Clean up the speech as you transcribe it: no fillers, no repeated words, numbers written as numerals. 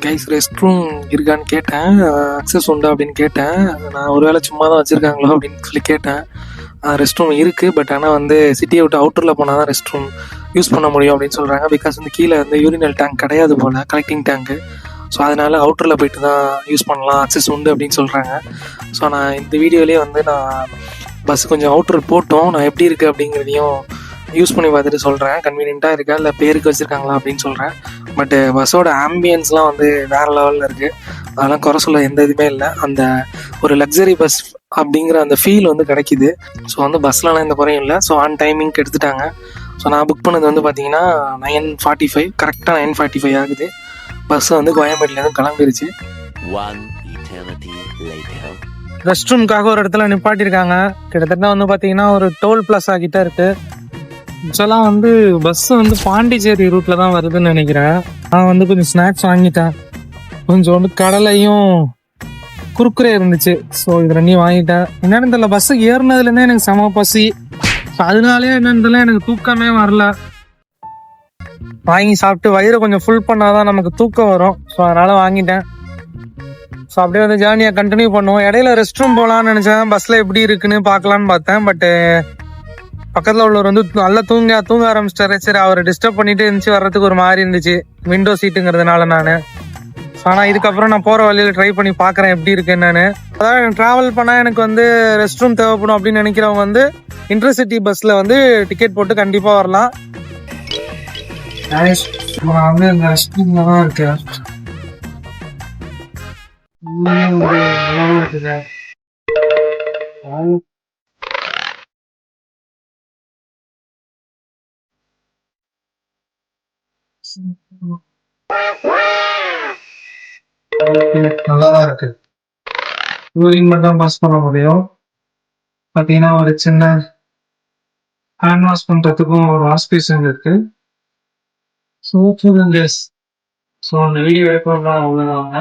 Guys rest room இருக்கான்னு கேட்டேன். Access உண்டா அப்படின்னு கேட்டேன். நான் ஒருவேளை சும்மா தான் வச்சுருக்காங்களோ அப்படின்னு சொல்லி கேட்டேன். ரெஸ்ட் ரூம் இருக்குது, பட் ஆனால் வந்து சிட்டியை விட்டு அவுட்டரில் போனால் தான் ரெஸ்ட் ரூம் யூஸ் பண்ண முடியும் அப்படின்னு சொல்கிறாங்க. பிகாஸ் வந்து கீழே வந்து யூரினல் டேங்க் கிடையாது போல், கலெக்டிங் டேங்க்கு. ஸோ அதனால் அவுட்டரில் போயிட்டு தான் யூஸ் பண்ணலாம், அக்சஸ் உண்டு அப்படின்னு சொல்கிறாங்க. ஸோ நான் இந்த வீடியோலேயே வந்து நான் பஸ் கொஞ்சம் அவுட்டர் போட்டோம், நான் எப்படி இருக்குது அப்படிங்கிறதையும் யூஸ் பண்ணி பார்த்துட்டு சொல்கிறேன். கன்வீனியண்ட்டாக இருக்கா இல்லை பேருக்கு வச்சுருக்காங்களா அப்படின்னு சொல்கிறேன். பட்டு பஸ்ஸோட ஆம்பியன்ஸ்லாம் வந்து வேறு லெவலில் இருக்குது. அதெல்லாம் குறை சொல்ல எந்த இதுவுமே இல்லை. அந்த ஒரு லக்ஸரி பஸ் அப்படிங்கிற அந்த ஃபீல் வந்து கிடைக்கிது. ஸோ வந்து பஸ்லலாம் எந்த குறையும் இல்லை. ஸோ ஆன் டைமிங்க்கு எடுத்துட்டாங்க. ஸோ நான் புக் பண்ணது வந்து பார்த்தீங்கன்னா 9:45, கரெக்டாக 9:45 ஆகுது. பஸ் வந்து கோயம்பேட்டிலேருந்து கிளம்பிருச்சு. ரெஸ்ட் ரூம்காக ஒரு இடத்துல நிப்பாட்டியிருக்காங்க. கிட்டத்தட்ட வந்து பார்த்தீங்கன்னா ஒரு டோல் பிளாஸா கிட்ட இருக்குது. ஆக்சுவலாக வந்து பஸ் வந்து பாண்டிச்சேரி ரூட்டில் தான் வருதுன்னு நினைக்கிறேன். நான் வந்து கொஞ்சம் ஸ்நாக்ஸ் வாங்கிட்டேன். கொஞ்சம் வந்து கடலையும் குறுக்குறே இருந்துச்சு. ஸோ இது ரெண்டையும் வாங்கிட்டேன். என்னென்னு தெரியல, பஸ்ஸு ஏறினதுலேருந்தே எனக்கு செம பசி. ஸோ அதனாலே என்னென்னு தெரியல, எனக்கு தூக்கமே வரல. வாங்கி சாப்பிட்டு வயிறை கொஞ்சம் ஃபுல் பண்ணாதான் நமக்கு தூக்கம் வரும். ஸோ அதனால் வாங்கிட்டேன். ஸோ அப்படியே வந்து ஜேர்னியை கண்டினியூ பண்ணுவோம். இடையில ரெஸ்ட் ரூம் போகலான்னு நினச்சேன், பஸ்ஸில் எப்படி இருக்குன்னு பார்க்கலான்னு பார்த்தேன். பட்டு பக்கத்தில் உள்ளவர் வந்து நல்லா தூங்க ஆரம்பிச்சிட்டாரு. சரி, அவரை டிஸ்டர்ப் பண்ணிட்டு இருந்துச்சு, வர்றதுக்கு ஒரு மாதிரி இருந்துச்சு விண்டோ சீட்டுங்கிறதுனால. நான் ஆனால் இதுக்கப்புறம் நான் போகிற வழியில் ட்ரை பண்ணி பார்க்குறேன் எப்படி இருக்கு என்னன்னு. அதாவது ட்ராவல் பண்ணால் எனக்கு வந்து ரெஸ்ட் ரூம் தேவைப்படும் அப்படின்னு நினைக்கிறவங்க வந்து இன்டர்சிட்டி பஸ்ஸில் வந்து டிக்கெட் போட்டு கண்டிப்பாக வரலாம். நான் வந்து இந்த ரெஸ்ட் ரூமில் தான் இருக்கேன். நல்லாதான் இருக்கு. கூலிங் மட்டும் பாஸ் பண்ண முடியும். பார்த்தீங்கன்னா ஒரு சின்ன ஹேண்ட் வாஷ் பண்ணுறதுக்கும் ஒரு வாஷ் பேஷன் இருக்கு. ஸோ அந்த வீடியோ எடுக்கணும்னா அவ்வளோதாங்க.